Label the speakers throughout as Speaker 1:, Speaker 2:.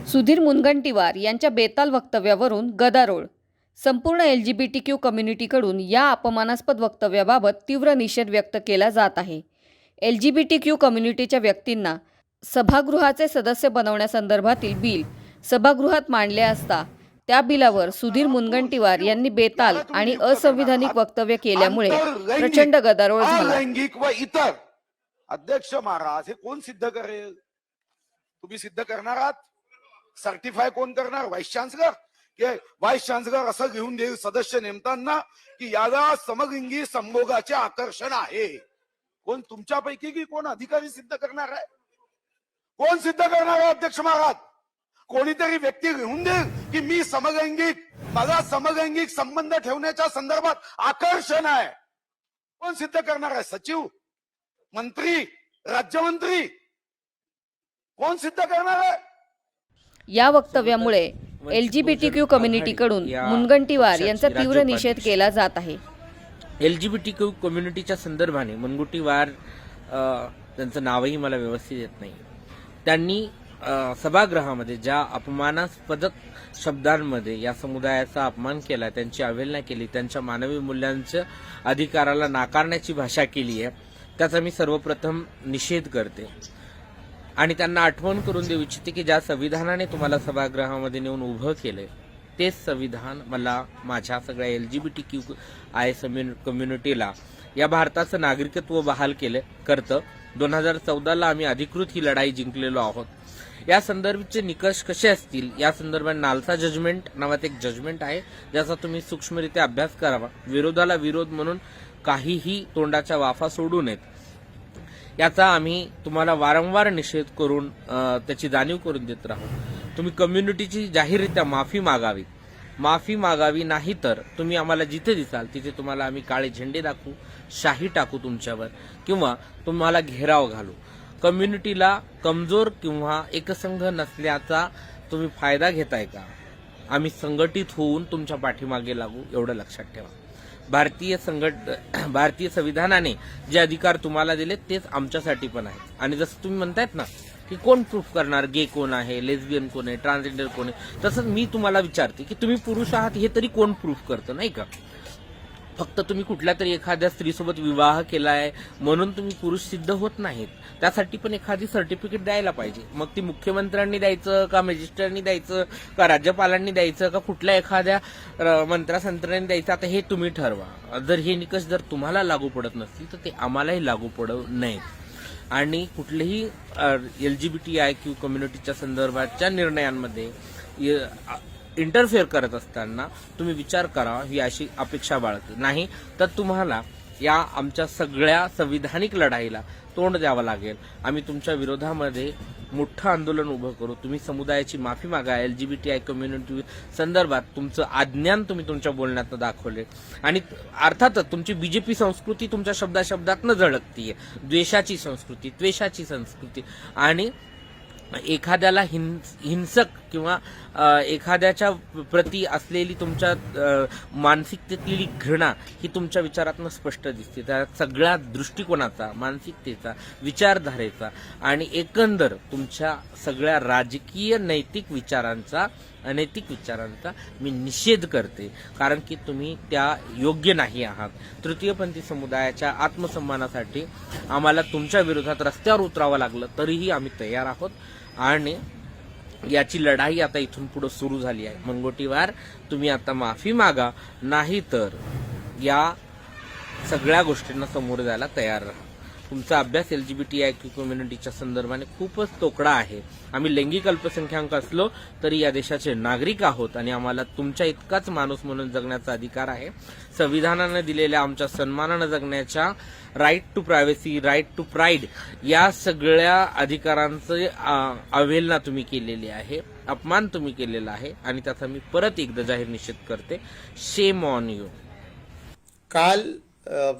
Speaker 1: सुधीर मुनगंटीवार यांच्या बेताल वक्तव्यावरून गदारोळ. संपूर्ण LGBTQ कम्युनिटीकडून या अपमानास्पद वक्तव्याबाबत तीव्र निषेध व्यक्त केला जात आहे. LGBTQ कम्युनिटीच्या व्यक्तींना सभागृहाचे सदस्य बनवण्यासंदर्भातील बिल सभागृहात मांडले असता त्या बिलावर सुधीर मुनगंटीवार यांनी बेताल आणि असंविधानिक वक्तव्य केल्यामुळे प्रचंड गदारोळ झाला.
Speaker 2: लैंगिक व इतर अध्यक्ष महाराज हे कोण सिद्ध करेल? तुम्ही सिद्ध करणार आहात? सर्टिफाय कोण करणार? Vice chancellor? की व्हाईस चान्सलर असं घेऊन देईल सदस्य नेमताना की याला समलिंगी संभोगाचे आकर्षण आहे? कोण तुमच्यापैकी की कोण अधिकारी सिद्ध करणार आहे? कोण सिद्ध करणार आहे अध्यक्ष महाराज? कोणीतरी व्यक्ती घेऊन देईल की मी समलैंगिक, मला समलैंगिक संबंध ठेवण्याच्या संदर्भात आकर्षण आहे? कोण सिद्ध करणार आहे? सचिव, मंत्री, राज्यमंत्री? कोण सिद्ध करणार आहे?
Speaker 1: या वक्तव्यामुळे LGBTQ कम्युनिटीकडून मुनगंटीवार यांचा तीव्र निषेध केला जात आहे.
Speaker 3: LGBTQ कम्युनिटीच्या संदर्भाने मुनगंटीवार, त्यांचं नावही मला व्यवस्थित येत नाही, त्यांनी सभागृहामध्ये ज्या अपमानास्पद शब्दांमध्ये या समुदायाचा अपमान केला, त्यांची अवहेलना केली, त्यांच्या मानवी मूल्यांच्या अधिकाराला नाकारण्याची भाषा केली आहे, त्याचा मी सर्वप्रथम निषेध करते. आणि त्यांना आठवण करून देऊ इच्छिते की ज्या संविधानाने तुम्हाला सभागृहामध्ये नेऊन उभं केलंय तेच संविधान मला, माझ्या सगळ्या LGBTQI कम्युनिटीला या भारताचं नागरिकत्व बहाल करतं. 2014ला आम्ही अधिकृत ही लढाई जिंकलेलो आहोत. या संदर्भाचे निकष कसे असतील या संदर्भात नालसा जजमेंट नावाचं एक जजमेंट आहे, ज्याचा तुम्ही सूक्ष्मरित्या अभ्यास करावा. विरोधाला विरोध म्हणून काहीही तोंडाच्या वाफा सोडू नयेत, याचा आम्ही तुम्हाला वारंवार निषेध करून त्याची जाणीव करून देत राहू. तुम्ही कम्युनिटीची जाहीररित्या माफी मागावी, नाही तर तुम्ही आम्हाला जिथे दिसाल तिथे तुम्हाला आम्ही काळे झेंडे दाखवू, शाही टाकू तुमच्यावर, किंवा तुम्हाला घेराव घालू. कम्युनिटीला कमजोर किंवा एकसंघ नसल्याचा तुम्ही फायदा घेताय का? आम्ही संघटित होऊन तुमच्या पाठीमागे लागू, एवढं लक्षात ठेवा. भारतीय संविधानाने जे अधिकार तुम्हाला दिले तेच आमच्यासाठी पण आहेत. आणि जसं तुम्ही म्हणतायत ना की कोण प्रूफ करणार गे कोण आहे, लेस्बियन कोण आहे, ट्रान्सजेंडर कोण आहे, तसंच मी तुम्हाला विचारते की तुम्ही पुरुष आहात हे तरी कोण प्रूफ करतं, नाही का? फक्त तुम्ही कुठल्या तरी एखाद्या स्त्रीसोबत विवाह केलाय म्हणून तुम्ही पुरुष सिद्ध होत नाहीत. त्यासाठी पण एखादी सर्टिफिकेट द्यायला पाहिजे. मग ती मुख्यमंत्र्यांनी द्यायचं का, मॅजिस्ट्रेटनी द्यायचं का, राज्यपालांनी द्यायचं का, कुठल्या एखाद्या मंत्र्यासंत्र्यांनी द्यायचं, आता हे तुम्ही ठरवा. जर हे निकष जर तुम्हाला लागू पडत नसतील तर ते आम्हालाही लागू पडू नयेत. आणि कुठलेही LGBTIQ कम्युनिटीच्या संदर्भाच्या निर्णयांमध्ये इंटरफेअर करत असताना तुम्ही विचार करा, ही अशी अपेक्षा बाळगते. नाही तर तुम्हाला या आमच्या सगळ्या संविधानिक लढाईला तोंड द्यावं लागेल. आम्ही तुमच्या विरोधामध्ये मोठं आंदोलन उभं करू. तुम्ही समुदायाची माफी मागा. LGBTI कम्युनिटी संदर्भात तुमचं अज्ञान तुम्ही तुमच्या बोलण्यात दाखवले. आणि अर्थातच तुमची BJP संस्कृती तुमच्या शब्दाशब्दातनं झळकतीये, द्वेषाची संस्कृती. आणि एखाद्याला हिंसक किंवा एखाद्याच्या प्रती असलेली तुमच्या मानसिकतेतली घृणा ही तुमच्या विचारातनं स्पष्ट दिसते. त्या सगळ्या दृष्टिकोनाचा, मानसिकतेचा, विचारधारेचा आणि एकंदर तुमच्या सगळ्या राजकीय अनैतिक विचारांचा मी निषेध करते. कारण की तुम्ही त्या योग्य नाही आहात. तृतीयपंथी समुदायाच्या आत्मसन्मानासाठी आम्हाला तुमच्या विरोधात रस्त्यावर उतरावं लागलं तरीही आम्ही तयार आहोत. आणि याची लढाई आता इथून पुढे सुरू झाली आहे. मुनगंटीवार, तुम्ही आता माफी मागा, नाही तर या सगळ्या गोष्टींना सामोरे जायला तयार राहा. तुमचा अभ्यास LGBTIQ कम्युनिटीच्या संदर्भाने खूपच तोकडा आहे. आम्ही लैंगिक अल्पसंख्याक असलो तरी या देशाचे नागरिक आहोत आणि आम्हाला तुमच्या इतकाच माणूस म्हणून जगण्याचा अधिकार आहे. संविधानाने दिलेल्या आमच्या सन्मानानं जगण्याच्या right to privacy, right to pride या सगळ्या अधिकारांचं अवहेलना तुम्ही केलेली आहे, अपमान तुम्ही केलेला आहे आणि त्याचा मी परत एकदा जाहीर निषेध करते. Shame on you.
Speaker 4: काल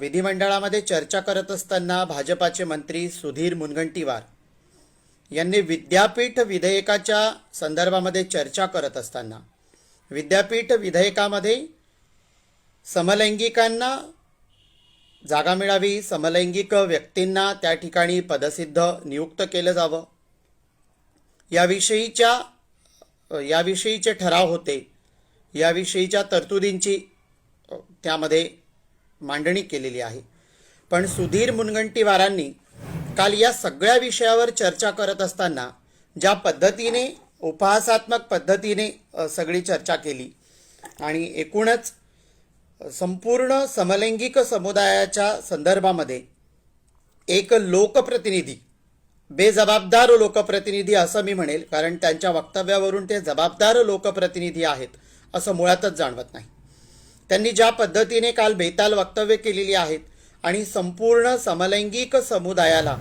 Speaker 4: विधिमंडळामध्ये चर्चा करत असताना भाजपाचे मंत्री सुधीर मुनगंटीवार यांनी विद्यापीठ विधेयकाच्या संदर्भामध्ये चर्चा करत असताना विद्यापीठ विधेयकामध्ये समलैंगिकांना जागा मिळावी, समलैंगिक व्यक्तींना त्या ठिकाणी पदसिद्ध नियुक्त केलं जावं, याविषयीच्या याविषयीचे ठराव होते, याविषयीच्या तरतुदींची त्यामध्ये मांडणी केलेली आहे. पण सुधीर मुनगंटीवारांनी काल या सगळ्या विषयावर चर्चा करत असताना ज्या पद्धतीने उपहासात्मक पद्धतीने सगळी चर्चा केली आणि एकूणच संपूर्ण समलैंगिक समुदायाच्या संदर्भामध्ये एक लोकप्रतिनिधी, बेजबाबदार लोकप्रतिनिधी असं मी म्हणेल, कारण त्यांच्या वक्तव्यावरून ते जबाबदार लोकप्रतिनिधी आहेत असं मुळातच जाणवत नाही. त्यांनी ज्या पद्धतीने काल बेताल वक्तव्य केलेली आहेत आणि संपूर्ण समलैंगिक समुदायाला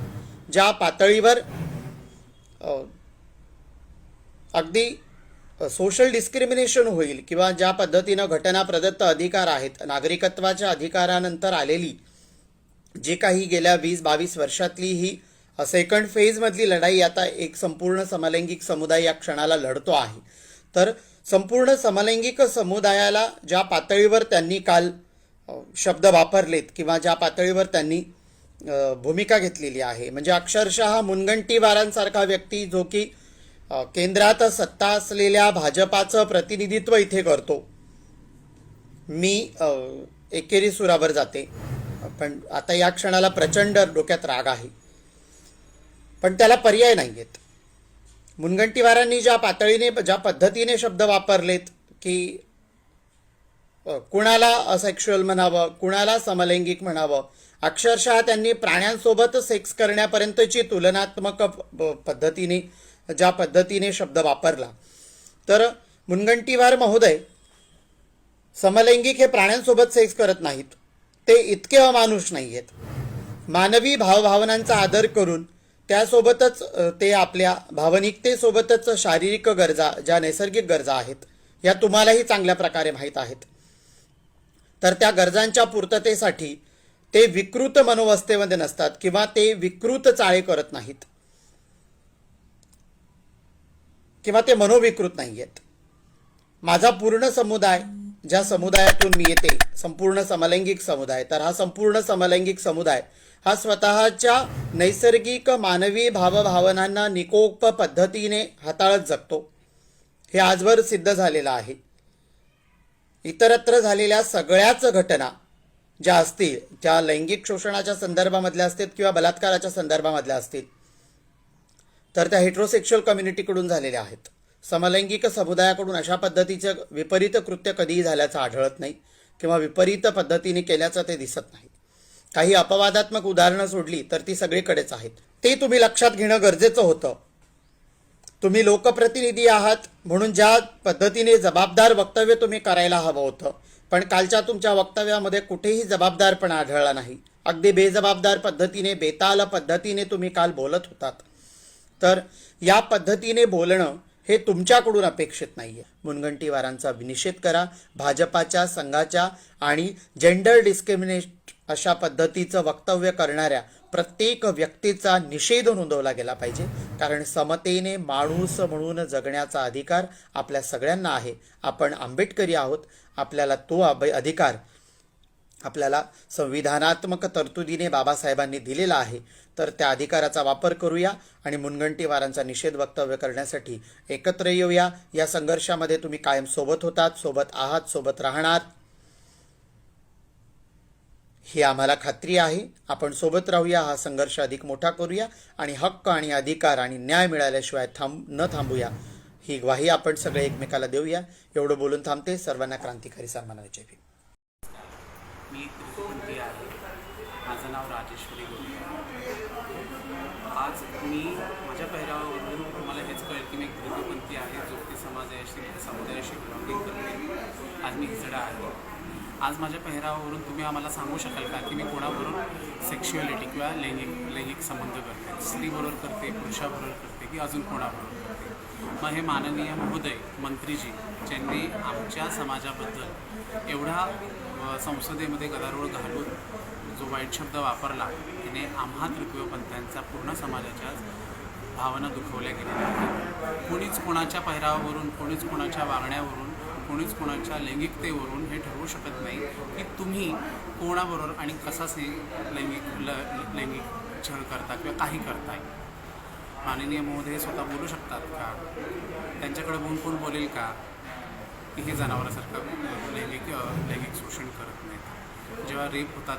Speaker 4: ज्या पातळीवर अगदी सोशल डिस्क्रिमिनेशन होईल किंवा ज्या पद्धतीनं घटना प्रदत्त अधिकार आहेत, नागरिकत्वाच्या अधिकारानंतर आलेली जी काही गेल्या 20-22 वर्षातली ही सेकंड फेजमधली लढाई आता एक संपूर्ण समलैंगिक समुदाय या क्षणाला लढतो आहे. तर संपूर्ण समलैंगिक समुदायाला ज्या पातळीवर त्यांनी काल शब्द वापरलेत किंवा ज्या पातळीवर त्यांनी भूमिका घेतलेली आहे, म्हणजे अक्षरशः मुनगंटीवारांसारखा व्यक्ती जो की केंद्रात सत्ता असलेल्या भाजपाचं प्रतिनिधित्व इथे करतो, मी एकेरी सुरावर जाते. पण आता या क्षणाला प्रचंड डोक्यात राग आहे, पण त्याला पर्याय नाही आहेत. मुनगंटीवारांनी ज्या पातळीने ज्या पद्धतीने शब्द वापरलेत की कुणाला असेक्शुअल म्हणावं, कुणाला समलैंगिक म्हणावं, अक्षरशः त्यांनी प्राण्यांसोबत सेक्स करण्यापर्यंतची तुलनात्मक पद्धतीने ज्या पद्धतीने शब्द वापरला, तर मुनगंटीवार महोदय समलैंगिक हे प्राण्यांसोबत सेक्स करत नाहीत, ते इतके अमानुष नाही आहेत. मानवी भावभावनांचा आदर करून त्यासोबतच ते आपल्या भावनिकतेसोबतच शारीरिक गरजा, ज्या नैसर्गिक गरजा आहेत, या तुम्हालाही चांगल्या प्रकारे माहीत आहेत, तर त्या गरजांच्या पूर्ततेसाठी ते विकृत मनोवस्थेमध्ये नसतात किंवा ते विकृत चाळे करत नाहीत किंवा ते मनोविकृत नाही आहेत. माझा पूर्ण समुदाय, ज्या समुदायातून मी येते, संपूर्ण समलैंगिक समुदाय, तर हा संपूर्ण समलैंगिक समुदाय हा स्वतःच्या नैसर्गिक मानवी भावभावनांना निकोप पद्धतीने हाताळत जगतो. हे आजवर सिद्ध झालेलं आहे. इतरत्र झालेल्या सगळ्याच घटना ज्या असतील, त्या लैंगिक शोषणाच्या संदर्भामधल्या असतील किंवा बलात्काराच्या संदर्भामधल्या असतील, तर त्या हेट्रोसेक्शुअल कम्युनिटीकडून झालेल्या आहेत. समलैंगिक समुदायाकडून अशा पद्धतीचं विपरीत कृत्य कधीही झाल्याचं आढळत नाही किंवा विपरीत पद्धतीने केल्याचं ते दिसत नाही. काही अपवादात्मक उदाहरणं सोडली तर ती सगळीकडेच आहेत. ते तुम्ही लक्षात घेणं गरजेचं होतं. तुम्ही लोकप्रतिनिधी आहात म्हणून ज्या पद्धतीने जबाबदार वक्तव्य तुम्ही करायला हवं होतं, पण कालच्या तुमच्या वक्तव्यामध्ये कुठेही जबाबदारपणा आढळला नाही. अगदी बेजबाबदार पद्धतीने, बेताल पद्धतीने तुम्ही काल बोलत होतात. तर या पद्धतीने बोलणं हे तुमच्याकडून अपेक्षित नाही आहे. मुनगंटीवारांचा निषेध करा. भाजपाच्या संघाच्या आणि जेंडर डिस्क्रिमिनेट अशा पद्धतीचं वक्तव्य करणाऱ्या प्रत्येक व्यक्तीचा निषेध नोंदवला गेला पाहिजे, कारण समतेने माणूस म्हणून जगण्याचा अधिकार आपल्या सगळ्यांना आहे. आपण आंबेडकरी आहोत. आपल्याला तो अधिकार आपल्याला संविधानात्मक तरतुदीने बाबासाहेबांनी दिलेला आहे. तर त्या अधिकाराचा वापर करूया आणि मुनगंटीवारांचा निषेध वक्तव्य करण्यासाठी एकत्र येऊया. या संघर्षामध्ये तुम्ही कायम सोबत होतात, सोबत आहात, सोबत राहणार ही आम्हाला खात्री आहे. आपण सोबत राहूया, हा संघर्ष अधिक मोठा करूया आणि हक्क आणि अधिकार आणि न्याय मिळाल्याशिवाय न थांबूया ही ग्वाही आपण सगळे एकमेकाला देऊया. एवढं बोलून थांबते. सर्वांना क्रांतिकारी सन्मान जय भीम.
Speaker 5: मी त्रिपुटी आहे. माझं नाव राजेश्वरी गोरे. आज मी माझ्या पहिरावावरून तुम्हाला हेच कळेल की मी एक त्रिपुटी आहे, जो की समुदायाशी बिलॉंगिंग करते. आज मी हिजडा आहे. आज माझ्या पहिरावावरून तुम्ही आम्हाला सांगू शकाल का की मी कोणाबरोबर सेक्शुअलिटी किंवा लैंगिक संबंध करते, स्त्रीबरोबर करते, पुरुषाबरोबर करते की अजून कोणाबरोबर करते. मग हे माननीय महोदय मंत्रीजी ज्यांनी आमच्या समाजाबद्दल एवढा संसदेमध्ये गदारोळ घालून जो वाईट शब्द वापरला, त्याने आम्हा तृतीयपंथीयांचा पूर्ण समाजाच्या भावना दुखवल्या गेलेल्या आहेत. कोणीच कोणाच्या पहिरावावरून, कोणीच कोणाच्या वागण्यावरून, कोणीच कोणाच्या लैंगिकतेवरून हे ठरवू शकत नाही की तुम्ही कोणाबरोबर आणि कसा लैंगिक छळ करता किंवा काही करताय. माननीय महोदय स्वतः बोलू शकतात का? त्यांच्याकडे बघून कोण बोलेल का की हे जनावरांसारखं लैंगिक शोषण करत नाहीत? जेव्हा रेप होतात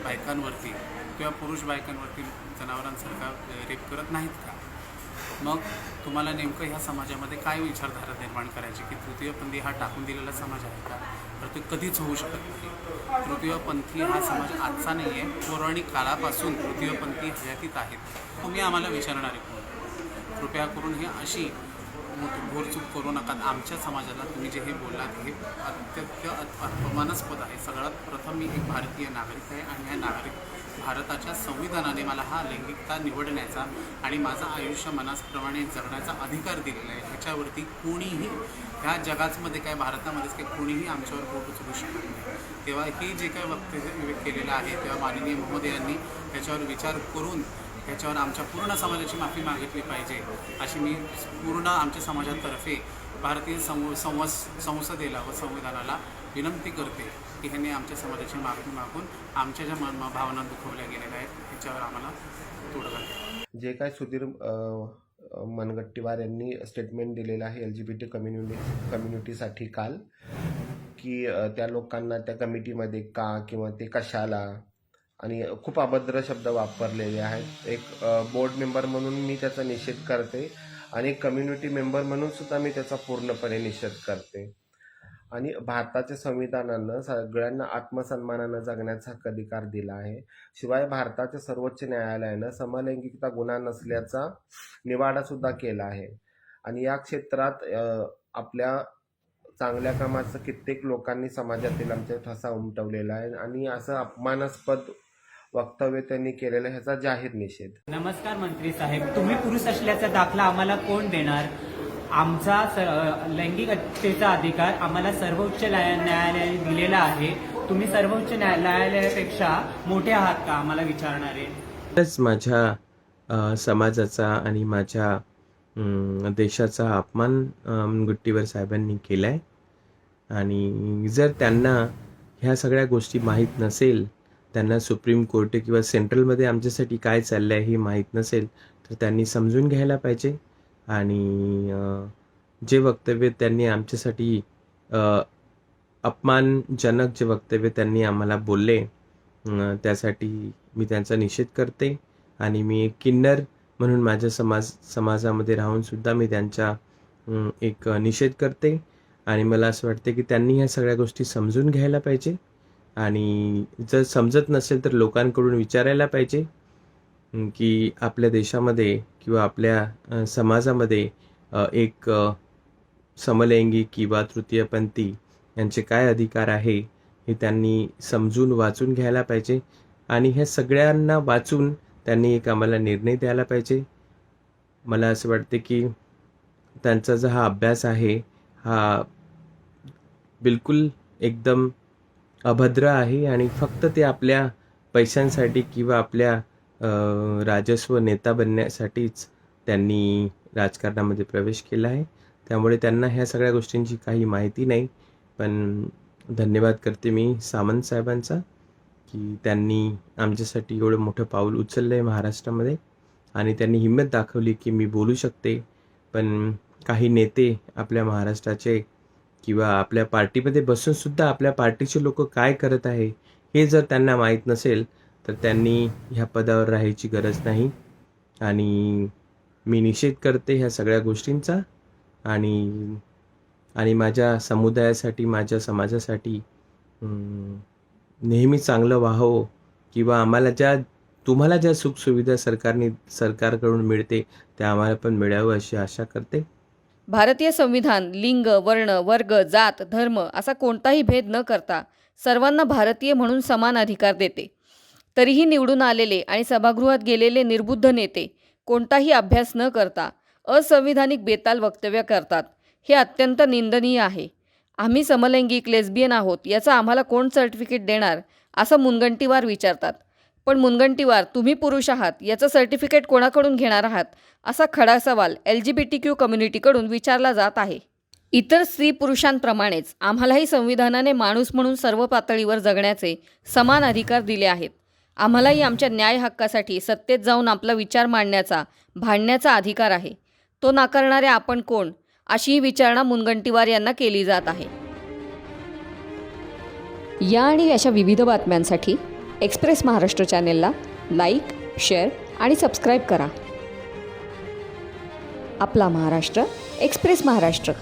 Speaker 5: बायकांवरती किंवा पुरुष बायकांवरती जनावरांसारखा रेप करत नाहीत का? मग तुम्हाला नेमकं ह्या समाजामध्ये काय विचारधारा निर्माण करायची की तृतीयपंथी हा टाकून दिलेला समाज आहे का? तर ते कधीच होऊ शकत नाही. तृतीयपंथी हा समाज आजचा नाही आहे, पौराणिक काळापासून तृतीयपंथी हयातीत आहेत. तुम्ही आम्हाला विचारणारे कोण? कृपया करून हे अशी घोरचूक करू नका. आमच्या समाजाला तुम्ही जे हे बोललात हे अत्यंत अपमानास्पद आहे. सगळ्यात प्रथम मी एक भारतीय नागरिक आहे आणि ह्या भारताच्या संविधानाने मला हा लैंगिकता निवडण्याचा आणि माझं आयुष्य मनाप्रमाणे जगण्याचा अधिकार दिलेला आहे. ह्याच्यावरती कोणीही ह्या जगामध्ये काय भारतामध्येच काय कोणीही आमच्यावर बोट उचलू शकत नाही. तेव्हा हे जे काय वक्तव्य केलेलं आहे तेव्हा माननीय महोदयांनी त्याच्यावर विचार करून ह्याच्यावर आमच्या पूर्ण समाजाची माफी मागितली पाहिजे अशी मी पूर्ण आमच्या समाजातर्फे भारतीय संसदेला व संविधानाला विनंती करते की ह्यांनी आमच्या समाजाची माफी मागून आमच्या ज्या भावना दुखवल्या गेलेल्या आहेत ह्याच्यावर आम्हाला तोडगा द्यावा.
Speaker 6: जे काय सुधीर मनगट्टीवार यांनी स्टेटमेंट दिलेलं आहे LGBT कम्युनिटीसाठी काल, की त्या लोकांना त्या कमिटीमध्ये का किंवा ते कशाला, आणि खूप अभद्र शब्द वापरलेले आहेत. एक बोर्ड मेंबर म्हणून मी त्याचा निषेध करते आणि एक कम्युनिटी मेंबर म्हणून सुद्धा मी त्याचा पूर्णपणे निषेध करते. आणि भारताच्या संविधानानं सगळ्यांना आत्मसन्मानानं जगण्याचा हक्क अधिकार दिला आहे. शिवाय भारताच्या सर्वोच्च न्यायालयानं समलैंगिकता गुन्हा नसल्याचा निवाडा सुद्धा केला आहे. आणि या क्षेत्रात आपल्या चांगल्या कामाचं कित्येक लोकांनी समाजातील आमच्या ठसा उमटवलेला आहे आणि असं अपमानास्पद वक्तव्य त्यांनी केलेलं ह्याचा जाहीर निषेध.
Speaker 7: नमस्कार मंत्री साहेब, तुम्ही पुरुष असल्याचा दाखला आम्हाला कोण देणार? आमचा लैंगिकतेचा अधिकार आम्हाला सर्वोच्च न्यायालयाने दिलेला आहे. तुम्ही सर्वोच्च न्यायालयापेक्षा मोठे आहात का आम्हाला विचारणारे?
Speaker 8: माझ्या समाजाचा आणि माझ्या देशाचा अपमान मुनगंटीवार साहेबांनी केला आहे. आणि जर त्यांना ह्या सगळ्या गोष्टी माहीत नसेल, त्यांना सुप्रीम कोर्ट किंवा सेंट्रलमध्ये आमच्यासाठी काय चाललं आहे हे माहीत नसेल, तर त्यांनी समजून घ्यायला पाहिजे. आणि जे वक्तव्य त्यांनी आमच्यासाठी अपमानजनक जे वक्तव्य त्यांनी आम्हाला बोलले, त्यासाठी मी त्यांचा निषेध करते. आणि मी एक किन्नर म्हणून माझ्या समाजामध्ये राहूनसुद्धा मी त्यांचा एक निषेध करते. आणि मला असं वाटते की त्यांनी ह्या सगळ्या गोष्टी समजून घ्यायला पाहिजे. आणि जर समजत नसेल तर लोकांकडून विचारायला पाहिजे की आपल्या देशामध्ये किंवा आपल्या समाजामध्ये एक समलैंगिक किंवा तृतीयपंथी यांचे काय अधिकार आहे हे त्यांनी समजून वाचून घ्यायला पाहिजे. आणि ह्या सगळ्यांना वाचून त्यांनी एक आम्हाला निर्णय द्यायला पाहिजे. मला असं वाटते की त्यांचा जो हा अभ्यास आहे हा बिलकुल एकदम अभद्र आहे आणि फक्त ते आपल्या पैशांसाठी किंवा आपल्या राजस्व नेता बनण्यासाठीच त्यांनी राजकारणामध्ये प्रवेश केला आहे. त्यामुळे त्यांना ह्या सगळ्या गोष्टींची काही माहिती नाही. पण धन्यवाद करते मी सामंत साहेबांचा की त्यांनी आमच्यासाठी एवढं मोठं पाऊल उचललं आहे महाराष्ट्रामध्ये. आणि त्यांनी हिंमत दाखवली की मी बोलू शकते. पण काही नेते आपल्या महाराष्ट्राचे किंवा आपल्या पार्टीमध्ये बसूनसुद्धा आपल्या पार्टीचे लोक काय करत आहे हे जर त्यांना माहीत नसेल तर त्यांनी ह्या पदावर राहायची गरज नाही. आणि मी निषेध करते ह्या सगळ्या गोष्टींचा. आणि माझ्या समुदायासाठी, माझ्या समाजासाठी नेहमी चांगलं व्हावं किंवा तुम्हाला ज्या सुखसुविधा सरकारकडून मिळते त्या आम्हाला पण मिळावं अशी आशा करते.
Speaker 1: भारतीय संविधान लिंग, वर्ण, वर्ग, जात, धर्म असा कोणताही भेद न करता सर्वांना भारतीय म्हणून समान अधिकार देते. तरीही निवडून आलेले आणि सभागृहात गेलेले निर्बुद्ध नेते कोणताही अभ्यास न करता असंविधानिक बेताल वक्तव्य करतात. हे अत्यंत निंदनीय आहे. आम्ही समलैंगिक लेस्बियन आहोत याचं आम्हाला कोण सर्टिफिकेट देणार असं मुनगंटीवार विचारतात. पण मुनगंटीवार, तुम्ही पुरुष आहात याचं सर्टिफिकेट कोणाकडून घेणार आहात असा खडा सवाल LGBTQ कम्युनिटीकडून विचारला जात आहे. इतर स्त्री पुरुषांप्रमाणेच आम्हालाही संविधानाने माणूस म्हणून सर्व पातळीवर जगण्याचे समान अधिकार दिले आहेत. आम्हालाही आमच्या न्याय हक्कासाठी सत्तेत जाऊन आपला विचार मांडण्याचा, भांडण्याचा अधिकार आहे. तो नाकारणारे आपण कोण, अशीही विचारणा मुनगंटीवार यांना केली जात आहे. या आणि अशा विविध बातम्यांसाठी एक्सप्रेस महाराष्ट्र चॅनेलला लाईक, शेअर आणि सबस्क्राईब करा. आपला महाराष्ट्र, एक्सप्रेस महाराष्ट्र.